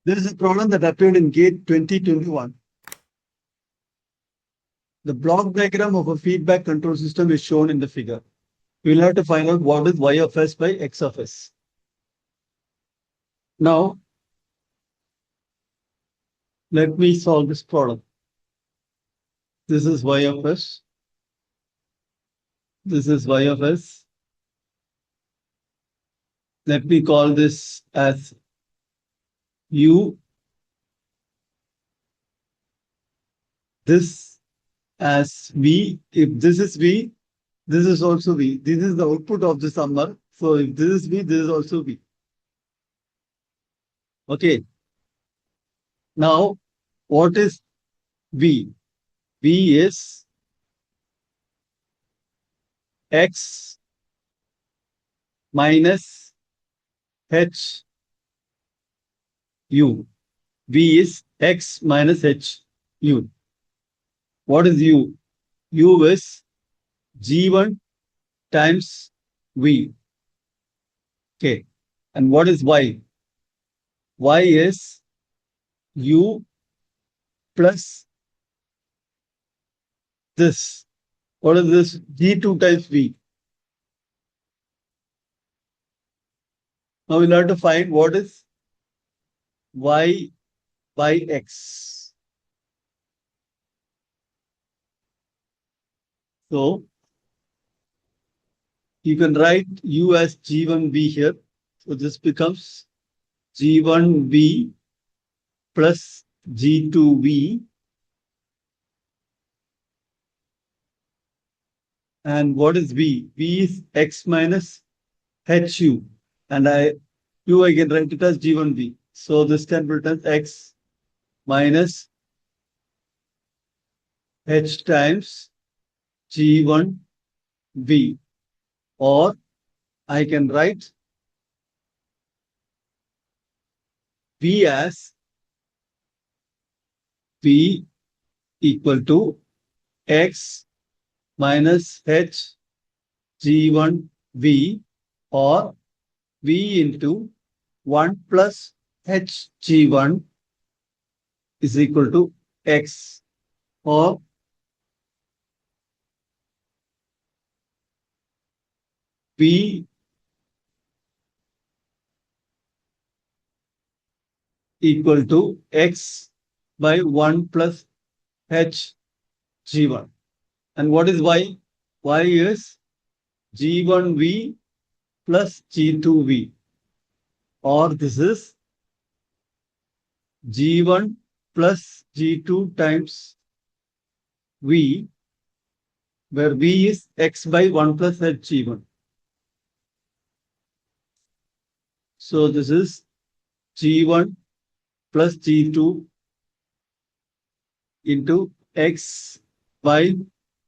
There is a problem that appeared in GATE 2021. The block diagram of a feedback control system is shown in the figure. We will have to find out what is y of s by x of s. Now, let me solve this problem. This is y of s. This is y of s. Let me call this as u. This as v. If this is v, this is also v. This is the output of the summer. So if this is v, this is also v. Okay. Now, what is v? V is x minus h u. V is x minus h u. What is u? U is G1 times V. Okay. And what is y? Y is u plus this. What is this? G2 times V. Now we'll have to find what is y by x. So you can write u as G1V here. So this becomes G1V plus G2V. And what is V? V is x minus HU. And U I can write it as G1V. So this can be written as x minus H times G1V. Or I can write V as V equal to x minus H G1V or V into 1 plus H G1 is equal to x, or V equal to x by 1 plus H G1. And what is y? Y is G1V plus G2V. Or this is G1 plus G2 times V, where V is x by 1 plus H G1. So this is G1 plus G2 into x by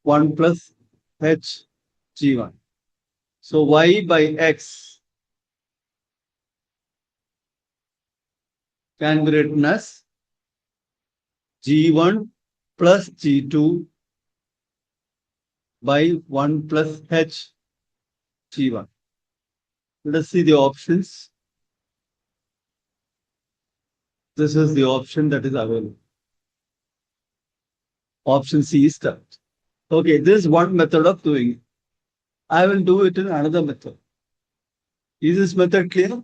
1 plus H G1. So y by x can be written as G1 plus G2 by 1 plus H G1. Let us see the options. This is the option that is available. Option C is correct. Okay, this is one method of doing it. I will do it in another method. Is this method clear?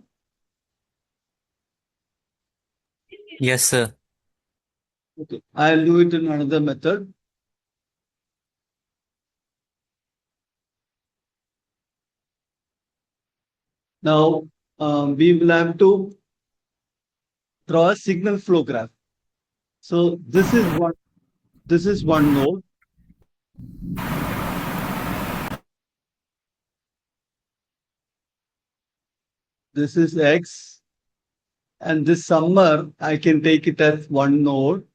Yes, sir. Okay, I'll do it in another method. Now, we will have to draw a signal flow graph. So this is one node. This is X. And this summer, I can take it as one node.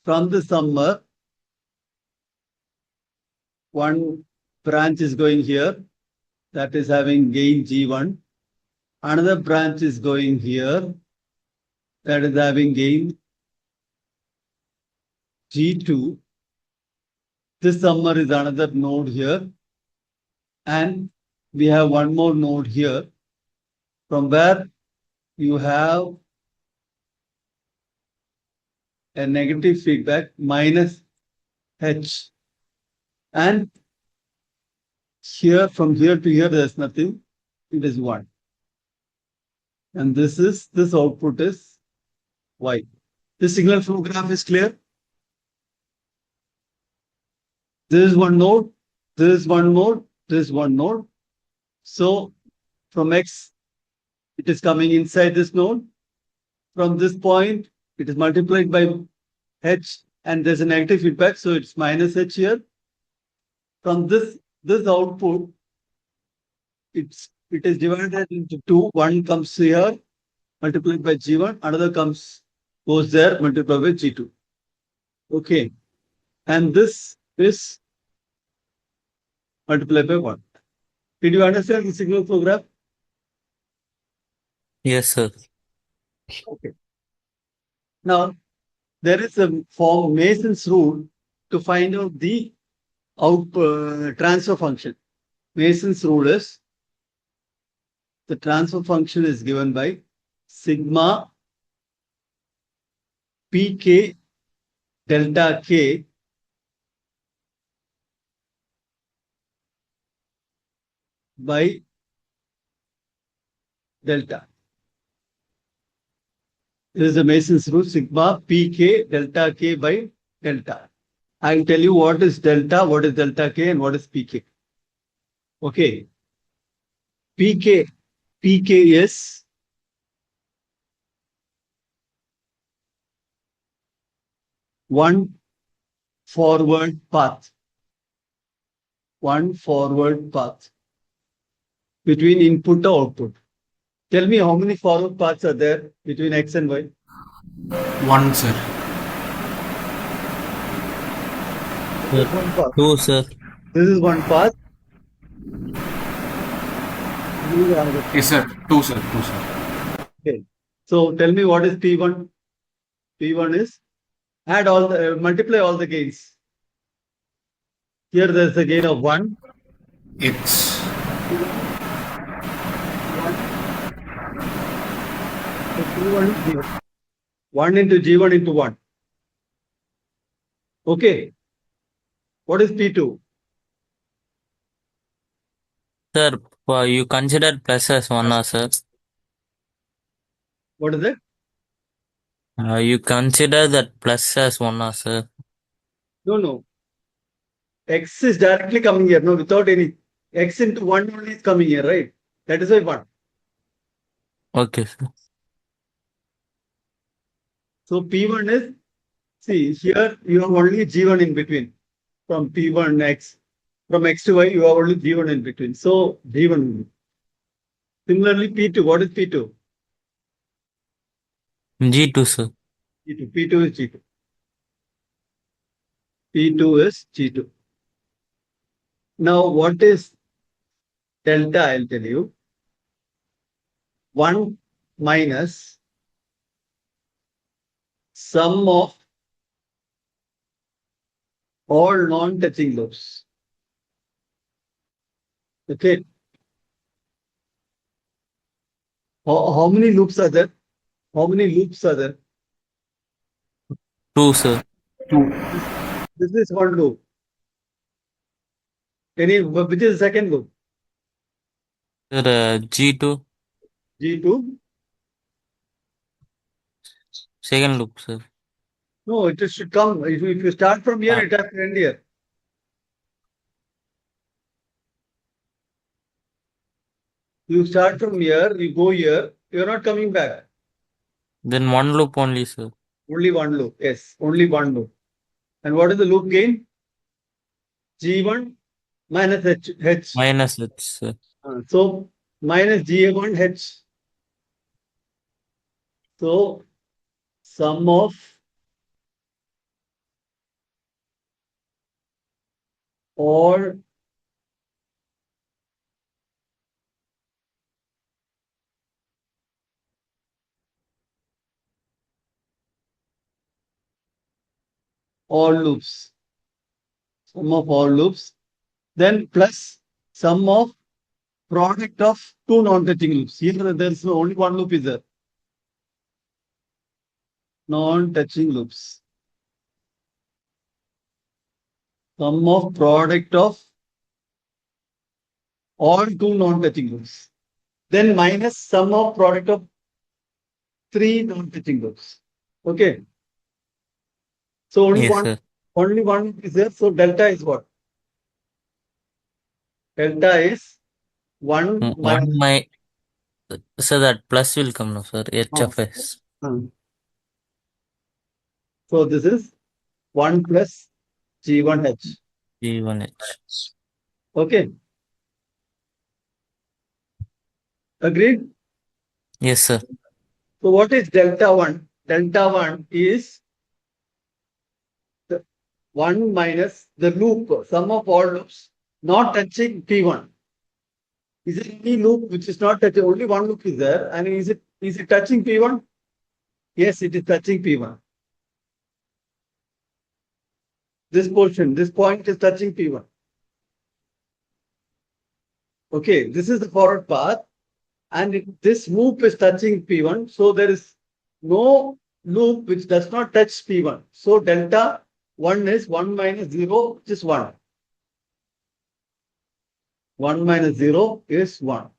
From the summer, one branch is going here, that is having gain G1. Another branch is going here, that is having gain G2. This summer is another node here. And we have one more node here, from where you have a negative feedback minus H. And here, from here to here, there's nothing. It is 1. And this output is Y. The signal flow graph is clear. This is one node, this is one node, this is one node. So from X, it is coming inside this node. From this point, it is multiplied by H, and there's a negative feedback, so it's minus H here. From this output, it is divided into 2. One comes here, multiplied by G1, another goes there, multiplied by G2. Okay. And this is multiplied by 1. Did you understand the signal flow graph? Yes, sir. Okay. Now, there is a form Mason's rule to find out the transfer function. Mason's rule is the transfer function is given by sigma pk delta k by delta. This is the Mason's rule, sigma pk delta k by delta. I'll tell you what is delta k, and what is pk. Okay. pk is one forward path. One forward path between input to output. Tell me how many forward paths are there between X and Y? 1, sir. This is one path. 2, sir. This is one path. This is another path. Yes, sir. 2, sir. 2, sir. Okay. So tell me what is P1? P1 is multiply all the gains. Here there's a gain of 1. X. 1 into G1 into 1. Okay. What is P2? Sir, you consider plus as 1, sir. What is it? You consider that plus as 1, sir. No. X is directly coming here. No, without any. X into 1 only is coming here, right? That is why 1. Okay, sir. So P1 is, see, here you have only G1 in between. From P1 X. From X to Y, you have only G1 in between. So G1. Similarly, P2. What is P2? G2, sir. G2. P2 is G2. P2 is G2. Now, what is delta? I'll tell you. 1 minus sum of all non-touching loops. Okay. How many loops are there? How many loops are there? 2, sir. 2. This is one loop. Which is the second loop? Sir, G2. G2? Second loop, sir. No, it should come. If you start from here, it has to end here. You start from here, you go here, you're not coming back. Then one loop only, sir. Only one loop. Yes, only one loop. And what is the loop gain? G1 minus H. Minus H, sir. So minus G1 H. So sum of all loops. Sum of all loops. Then plus sum of product of two non-touching loops. Here there is only one loop is there. non-touching loops. Sum of product of all two non-touching loops. Then minus sum of product of three non-touching loops. Okay. So only Yes, one, sir. only one is there. So delta is what? Delta is one One minus. my so that plus will come now, sir. H Oh, of s. So this is 1 plus G1H. G1H. Okay. Agreed? Yes, sir. So what is delta 1? Delta 1 is the 1 minus the loop, sum of all loops, not touching P1. Is it any loop which is not touching? Only one loop is there. And is it touching P1? Yes, it is touching P1. This portion, this point is touching P1. Okay, this is the forward path. And this loop is touching P1. So there is no loop which does not touch P1. So delta 1 is 1 minus 0, which is 1. 1 minus 0 is 1.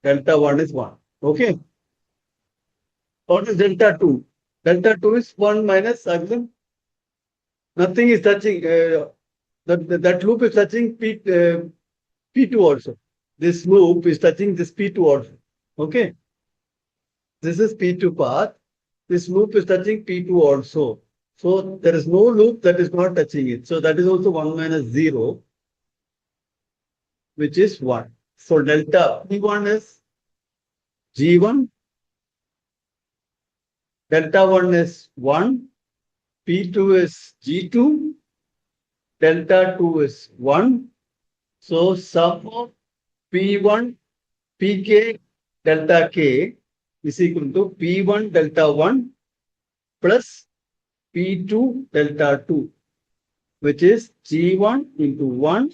Delta 1 is 1. Okay. What is delta 2? Delta 2 is 1 minus, again, nothing is touching. That loop is touching P2 also. This loop is touching this P2 also. Okay. This is P2 path. This loop is touching P2 also. So there is no loop that is not touching it. So that is also 1 minus 0, which is 1. So delta P1 is G1. Delta 1 is 1. P2 is G2. Delta 2 is 1. So sum of P1, Pk, delta K is equal to P1 delta 1 plus P2 delta 2, which is G1 into 1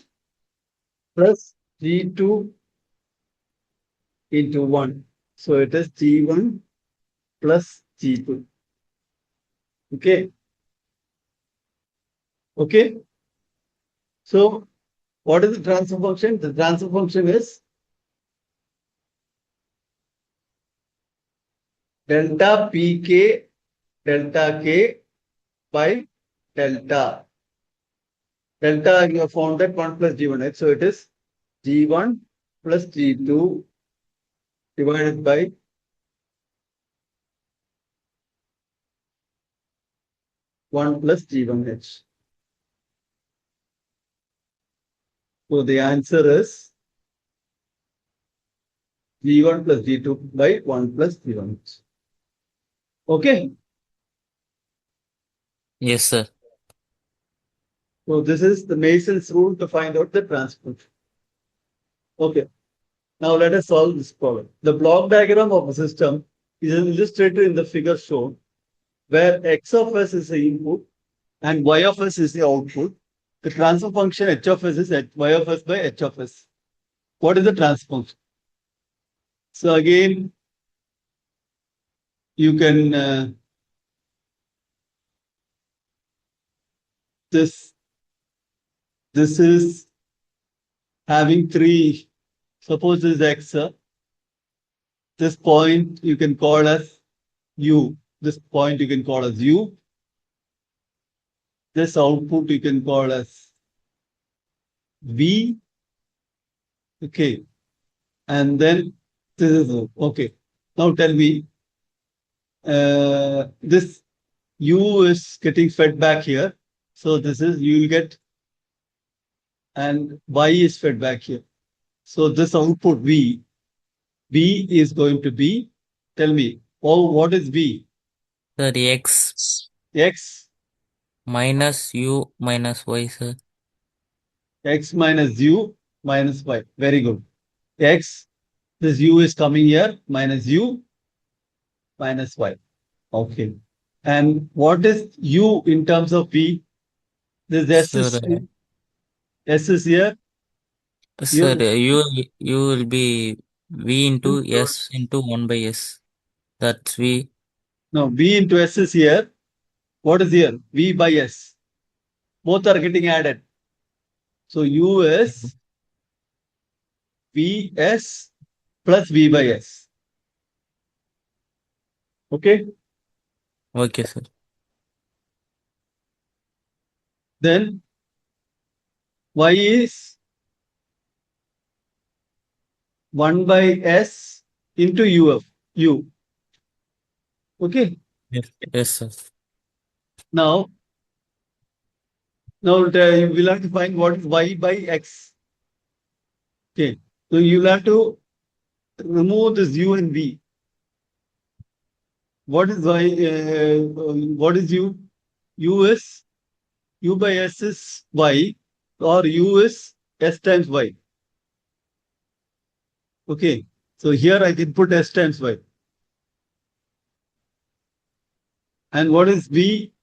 plus G2 into 1. So it is G1 plus G2. Okay. Okay. So what is the transfer function? The transfer function is delta Pk delta K by delta. Delta, you have found that 1 plus G1H. So it is G1 plus G2 divided by 1 plus G1H. So the answer is G1 plus G2 by 1 plus G1H. Okay. Yes, sir. So this is the Mason's rule to find out the transfer. Okay. Now let us solve this problem. The block diagram of a system is illustrated in the figure shown, where X of S is the input and Y of S is the output. The transfer function H of S is Y of S by H of S. What is the transfer function? So again, you can this is having three. Suppose this is X. This point you can call as U. This point you can call as U. This output you can call as V. Okay. And then this is okay. Now tell me, this U is getting fed back here. So this is, you will get, and Y is fed back here. So this output V is going to be, tell me, oh, what is V? Sir, X X, minus U minus Y, sir. X minus U minus Y. Very good. X, this U is coming here, minus U minus Y. Okay. And what is U in terms of V? This S Sir, is here. sir, You, you will be V into S into 1 by S. That's V. Now V into S is here. What is here? V by S. Both are getting added. So U is Vs plus V by S. Okay. Okay, sir. Then Y is 1 by S into UF. U. Okay. Yes, sir. Now you will have to find what is Y by X. Okay. So you will have to remove this U and V. What is Y? What is U? U is U by S is Y, or U is S times Y. Okay. So here I can put S times Y. And what is V?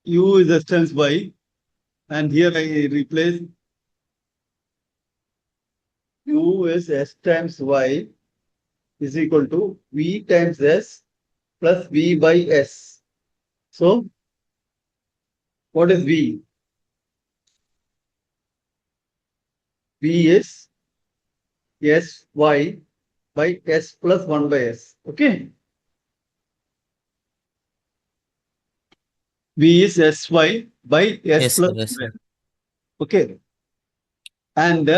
U is S times Y. And here I replace U is S times Y is equal to V times S plus V by S. So what is V? V is Sy by S plus 1 by S. Okay. V is Sy by S Yes, plus sir. Yes, 1 by sir. S. Okay. And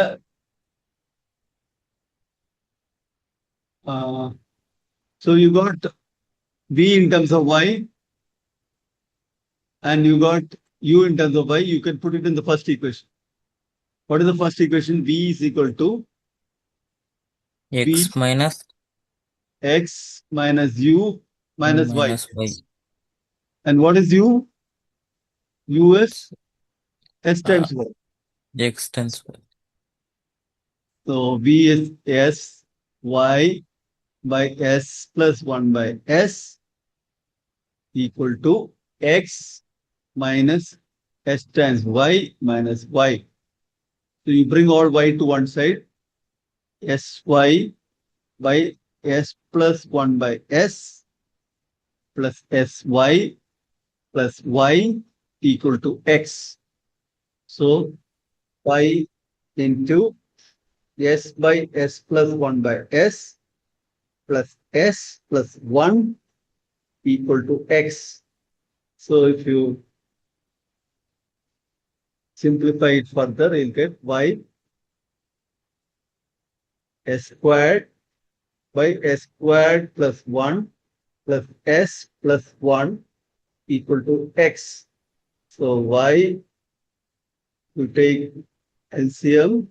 so you got V in terms of Y and you got U in terms of Y. You can put it in the first equation. What is the first equation? V is equal to X V minus X minus U minus Y. minus Y. And what is U? U is S Uh, times Y. X times Y. So V is S Y by S plus 1 by S equal to X minus S times Y minus Y. So you bring all Y to one side. Sy by S plus 1 by S plus Sy plus Y equal to X. So Y into S by S plus 1 by S plus S plus 1 equal to X. So if you simplify it further, you'll get Y S squared by S squared plus 1 plus S plus 1 equal to X. So Y, you take LCM,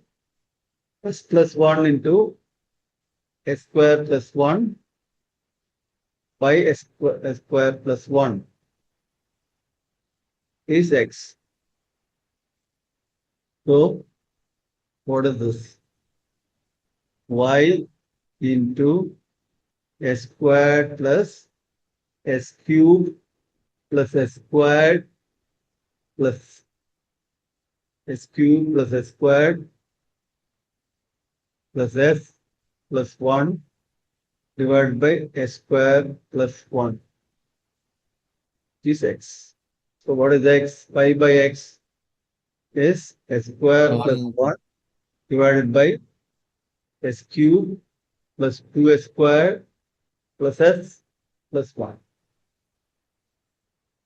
S plus 1 into S square plus 1 by S square plus 1 is X. So what is this? Y into S squared plus S cubed plus S squared plus S cubed plus S squared plus S plus 1 divided by S square plus 1 is X. So what is X? Pi by X is S square plus 1 divided by S cube plus 2S square plus S plus 1.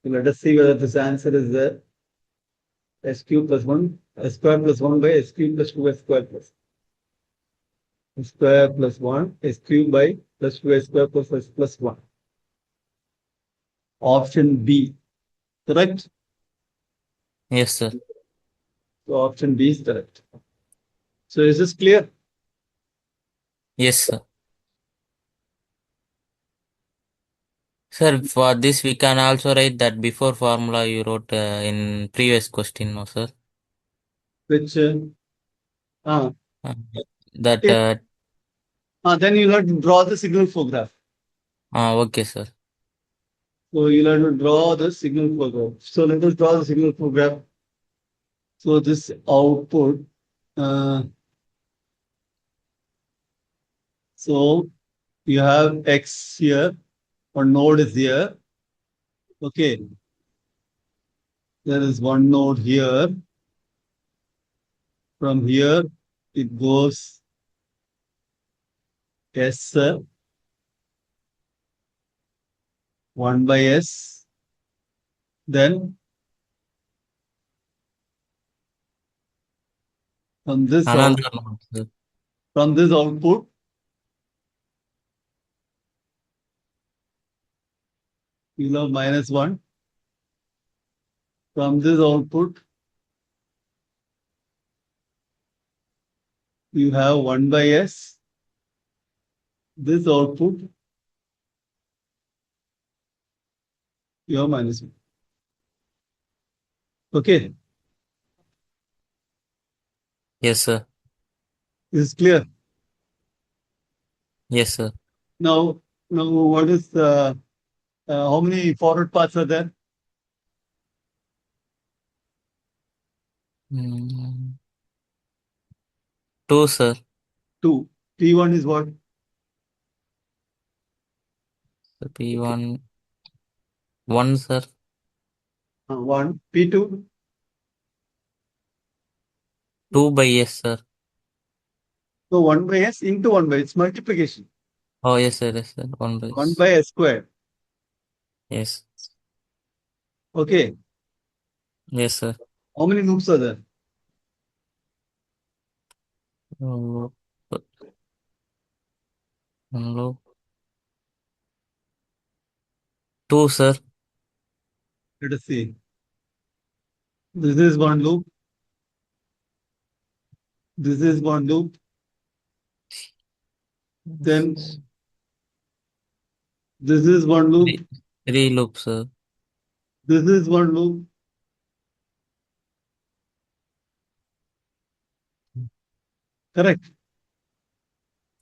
So let us see whether this answer is there. S cube plus 1, S square plus 1 by S cube plus 2S square plus S square plus 1, S cube by plus 2S square plus S plus 1. Option B, correct? Yes, sir. So option B is correct. So is this clear? Yes, sir. Sir, for this we can also write that before formula you wrote in previous question, no, sir? Which Uh, that if, then you'll have to draw the signal flow graph. okay, sir. So you'll have to draw the signal flow graph. So let us draw the signal flow graph. So this output, so you have X here, or node is here, Okay. There is one node here. From here, it goes S, 1 by S. Then from this Another node, sir. from this output, you'll have -1. From this output, you have 1 by S. This output, you have -1. Okay, Yes, sir. this is clear. Yes, sir. Now what is how many forward paths are there? Mm. 2, sir. 2. P1 is what? So P1, 1, sir. 1. P2? 2 by S, sir. So 1 by S into 1 by S, multiplication. Oh, yes, sir. Yes, sir. 1 by 1 S. by S squared. Yes. Okay. Yes, sir. How many loops are there? Oh, one loop. 2, sir. Let us see. This is one loop. This is one loop. Then this is one loop. 3 loops, sir. This is one loop. Correct.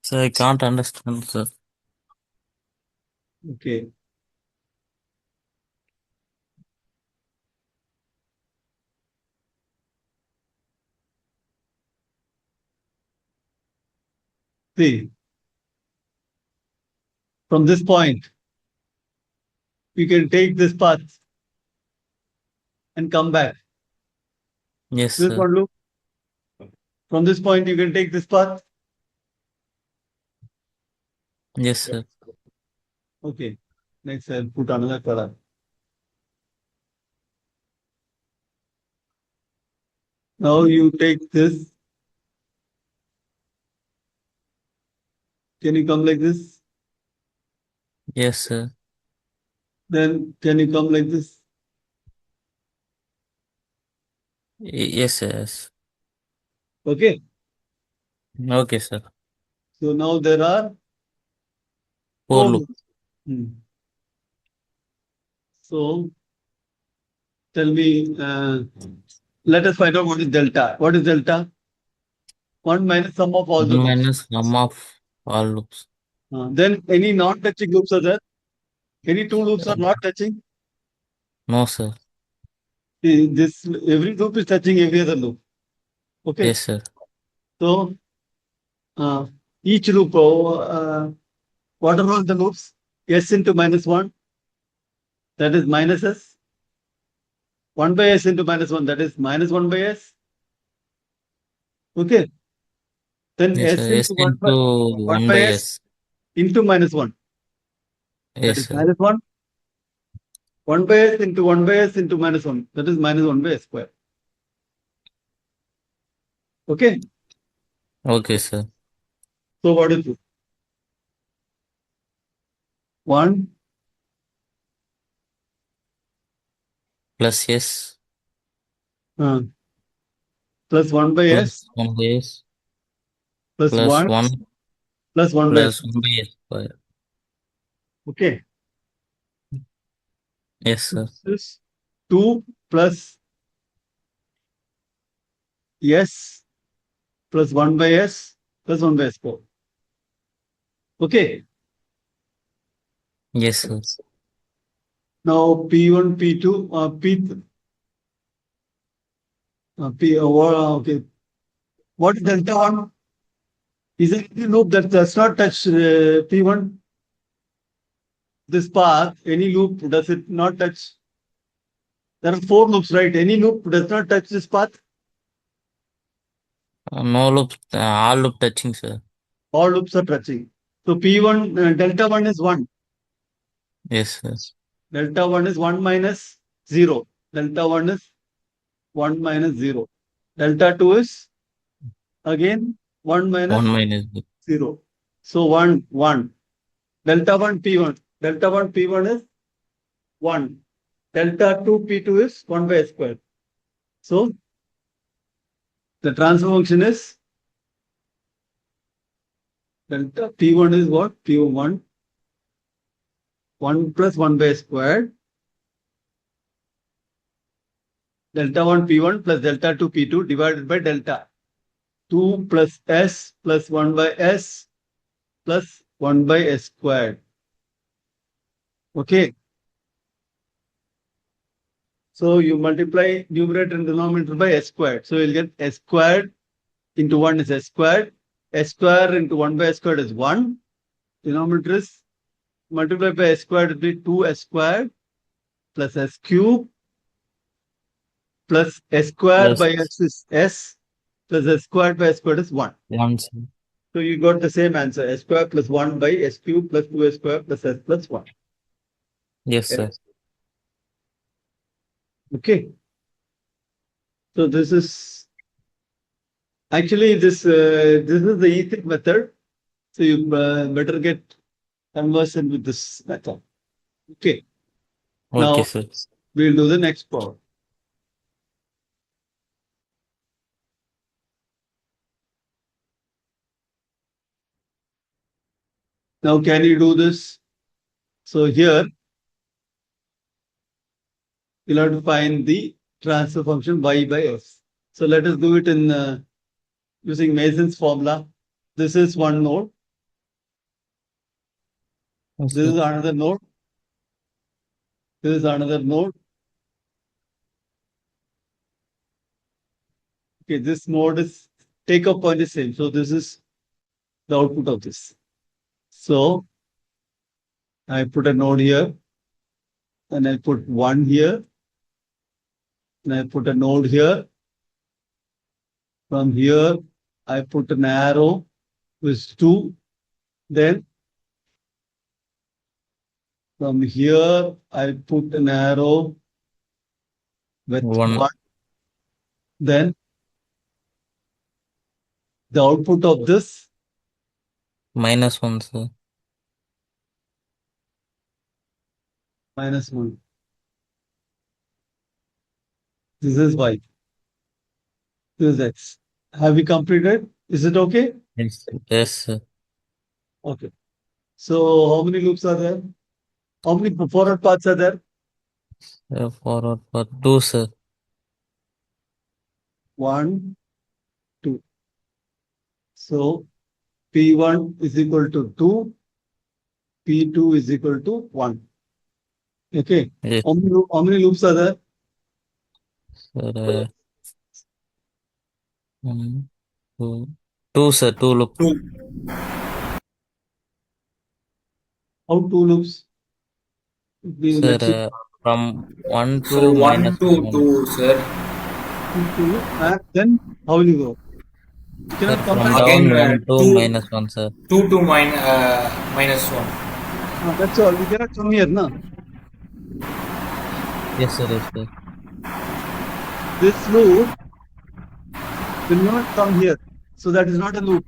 Sir, I can't understand, sir. Okay. See, from this point, you can take this path and come back. Yes, This sir. one loop. From this point, you can take this path. Yes, sir. Okay. Next, I'll put another color. Now you take this. Can you come like this? Yes, sir. Then can you come like this? Yes, yes. Okay. Okay, sir. So now there are 4 4 loops. loops. So tell me, let us find out what is delta. What is delta? 1 minus sum of all the 1 loops. minus sum of all loops. Then any non-touching loops are there? Any 2 loops are not touching? No, sir. This every loop is touching every other loop. Okay. Yes, sir. So each loop, what are all the loops? S into -1, that is minus S. 1 by S into -1, that is -1 by S. Okay. Then Yes, S sir. S into 1 by, into 1 1 by by S S. into -1. That Yes, is sir. -1. 1 by S into 1 by S into -1. That is -1 by S square. Okay. Okay, sir. So what is it? 1 Plus S plus 1 by plus S 1 by S plus plus 1 1 plus 1 by S. plus 1 by S square. Okay. Yes, sir. This is 2 plus S plus 1 by S plus 1 by S square. Okay. Yes, sir. Now P1, P2, okay. What is delta 1? Is it the loop that does not touch P1? this path, any loop, does it not touch? There are 4 loops, right? Any loop does not touch this path? No loop, all loop touching, sir. All loops are touching. So P1, delta 1 is 1. Yes, sir. Delta 1 is 1 minus 0. Delta 1 is 1 minus 0. Delta 2 is again 1 minus 1 minus 0. So 1, 1. Delta 1 P1. Delta 1 P1 is 1. Delta 2 P2 is 1 by s squared. So the transfer function is delta P1 is what? P1 1 plus 1 by s squared. Delta 1 P1 plus delta 2 P2 divided by delta 2 plus s plus 1 by s plus 1 by s squared. Okay. So you multiply numerator and denominator by s squared. So you'll get s squared into 1 is s squared. S squared into 1 by s squared is 1. Denominator is multiplied by s squared will be 2s squared plus s cube plus s squared Plus by s is s plus s squared by s squared is 1. 1, sir. So you got the same answer, s squared plus 1 by s cube plus 2s squared plus s plus 1. Yes, sir. Okay. So this is actually this is the ECE method. So you better get conversant with this method. Okay. Okay, Now sir. we'll do the next problem. Now can you do this? So here you'll have to find the transfer function y by s. So let us do it in using Mason's formula. This is one node. Yes, This is sir. another node. This is another node. Okay, this node is take-up point is same. So this is the output of this. So I put a node here, and I put 1 here, and I put a node here. From here, I put an arrow with 2. Then from here, I put an arrow with 1. Then the output of this -1, sir. -1. This is y. This is x. Have we completed? Is it okay? Yes, sir. Yes, sir. Okay. So how many loops are there? How many forward paths are there? Forward for 2, sir. 1, 2. So P1 is equal to 2, P2 is equal to 1. Okay. Yes, How many loops are there? sir. 1, 2, 2, sir. 2 loop. 2. How 2 loops? Sir, from 1 So to 1 to -1. 2, sir. 2, and then how will you go? You Sir, cannot come from back. Again, down 1 to 2 -1, sir. 2 to -1. That's all. You cannot come here, no? Yes, sir. Yes, sir. This loop will not come here. So that is not a loop.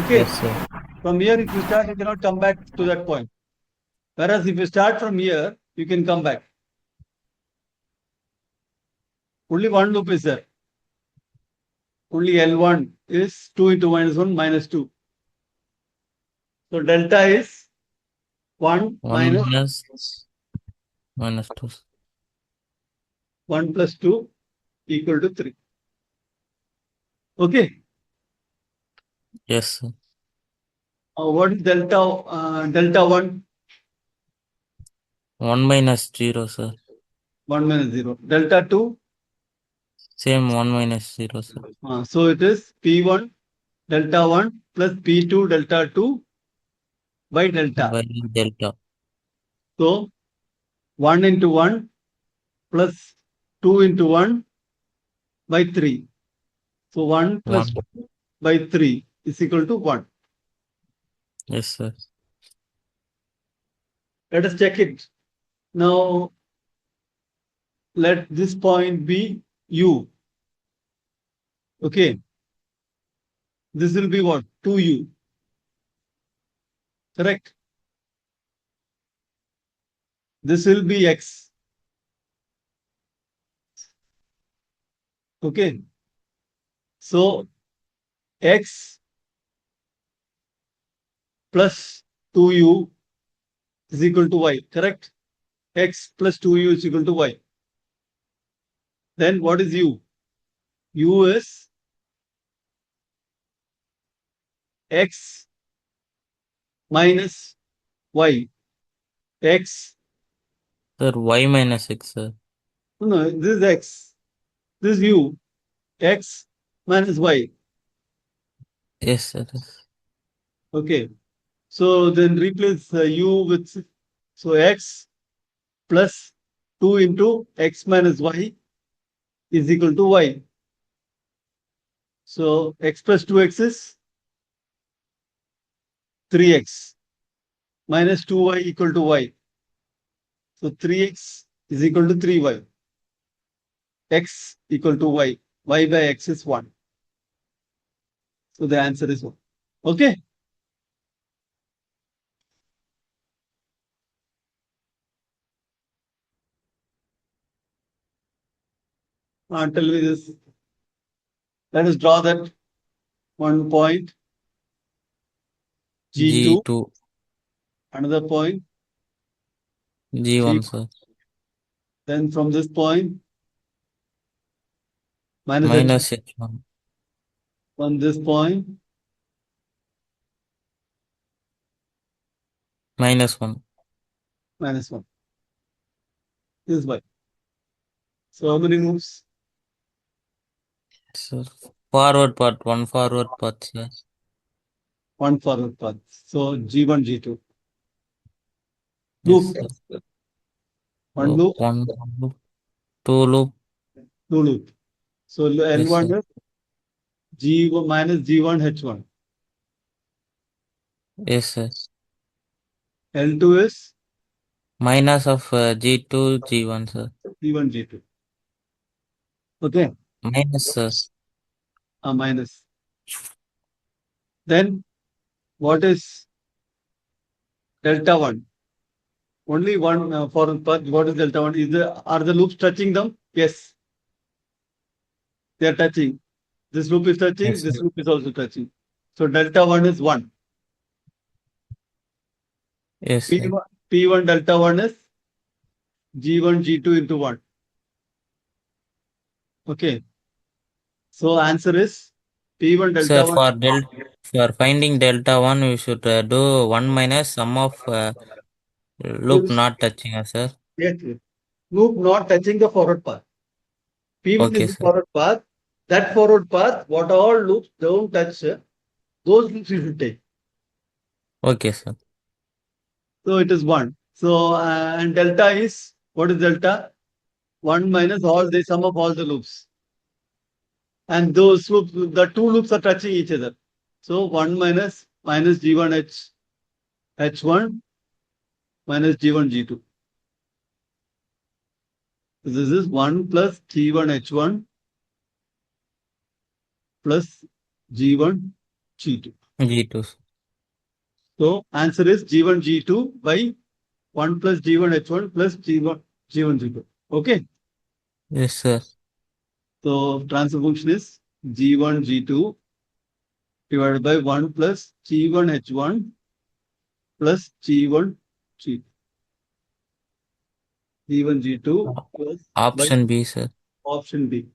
Okay. Yes, sir. From here, if you start, you cannot come back to that point. Whereas if you start from here, you can come back. Only one loop is there. Only L1 is 2 into -1 -2. So delta is 1 minus -2. 1 plus 2 equal to 3. Okay. Yes, sir. What is delta 1? 1 minus 0, sir. 1 minus 0. Delta 2? Same 1 minus 0, sir. So it is P1 delta 1 plus P2 delta 2 by delta. by delta. So 1 into 1 plus 2 into 1 by 3. So 1 plus 1. 2 by 3 is equal to 1. Yes, sir. Let us check it. Now let this point be U. Okay. This will be what? 2U. Correct? This will be X. Okay. So X plus 2U is equal to Y. Correct? X plus 2U is equal to Y. Then what is U? U is X minus Y. X. Sir, y minus x, sir. No, this is X. This is U. X minus Y. Yes, sir. Okay. So then replace U with, so X plus 2 into X minus Y is equal to Y. So X plus 2X is 3X minus 2Y equal to Y. So 3X is equal to 3Y. X equal to Y. Y by X is 1. So the answer is 1. Okay. Tell me this. Let us draw that one point G2, G2, another point G1, G. sir. Then from this point minus H Minus H1. from this point Minus 1. minus 1. This is Y. So how many moves? Sir, forward path, one forward path, sir. One forward path. So G1, G2. Yes, Loop. sir. One loop, One loop, two loop. two loop. So Yes, L1 sir. is G1 minus G1 H1. Yes, sir. L2 is Minus of G2, G1, sir. G1, G2. Okay. Minus, sir. Minus. Then what is delta 1? Only one forward path. What is delta 1? Are the loops touching them? Yes. They are touching. This loop is touching. Yes, This sir. loop is also touching. So delta 1 is 1. Yes, sir. P1 delta 1 is G1 G2 into 1. Okay. So answer is P1 Sir, delta 1. for finding delta 1, we should do 1 minus sum of loop Yes, not touching us, sir. yes. Loop not touching the forward path. P1 Okay, is the sir. forward path. That forward path, what all loops don't touch, those loops you should take. Okay, sir. So it is 1. So and delta is, what is delta? 1 minus all the sum of all the loops. And those loops, the two loops are touching each other. So 1 minus G1 H1 minus G1 G2. This is 1 plus G1 H1 plus G1 G2. G2, sir. So answer is G1 G2 by 1 plus G1 H1 plus G1 G2. Okay. Yes, sir. So transfer function is G1 G2 divided by 1 plus G1 H1 plus G1 G2. G1 G2 plus by Option B, sir. option B.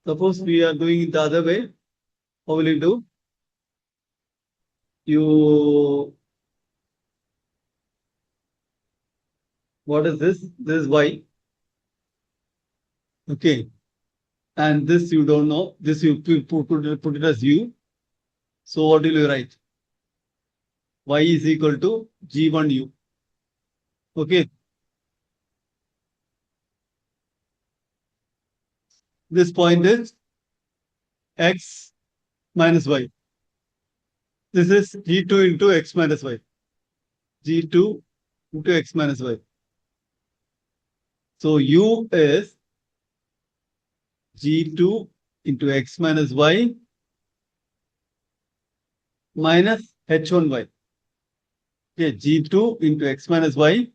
Suppose we are doing it the other way. How will you do? What is this? This is Y. Okay. and this you don't know. This you put it as u. So what will you write? Y is equal to G1U. Okay. This point is x minus y. This is G2 into x minus y. G2 into x minus y. So U is G2 into x minus y minus H1y. Okay, G2 into x minus y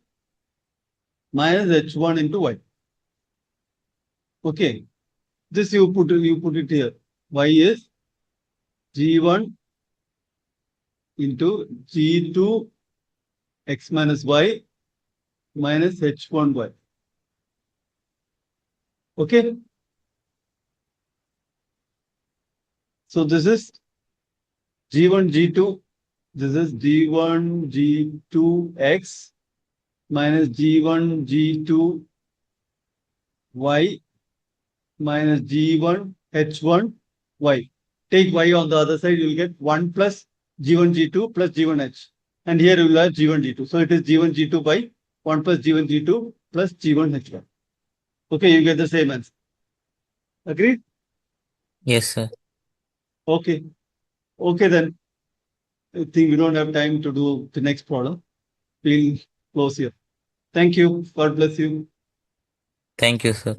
minus H1 into y. Okay, this you put it here. Y is G1 into G2 x minus y minus H1y. Okay. So this is G1, G2. This is G1, G2 x minus G1, G2 y minus G1, H1 y. Take y on the other side, you will get 1 plus G1, G2 plus G1, H. And here you will have G1, G2. So it is G1, G2 by 1 plus G1, G2 plus G1, H1. Okay, you get the same answer. Agreed? Yes, sir. Okay. Okay, then. I think we don't have time to do the next problem. We'll close here. Thank you. God bless you. Thank you, sir.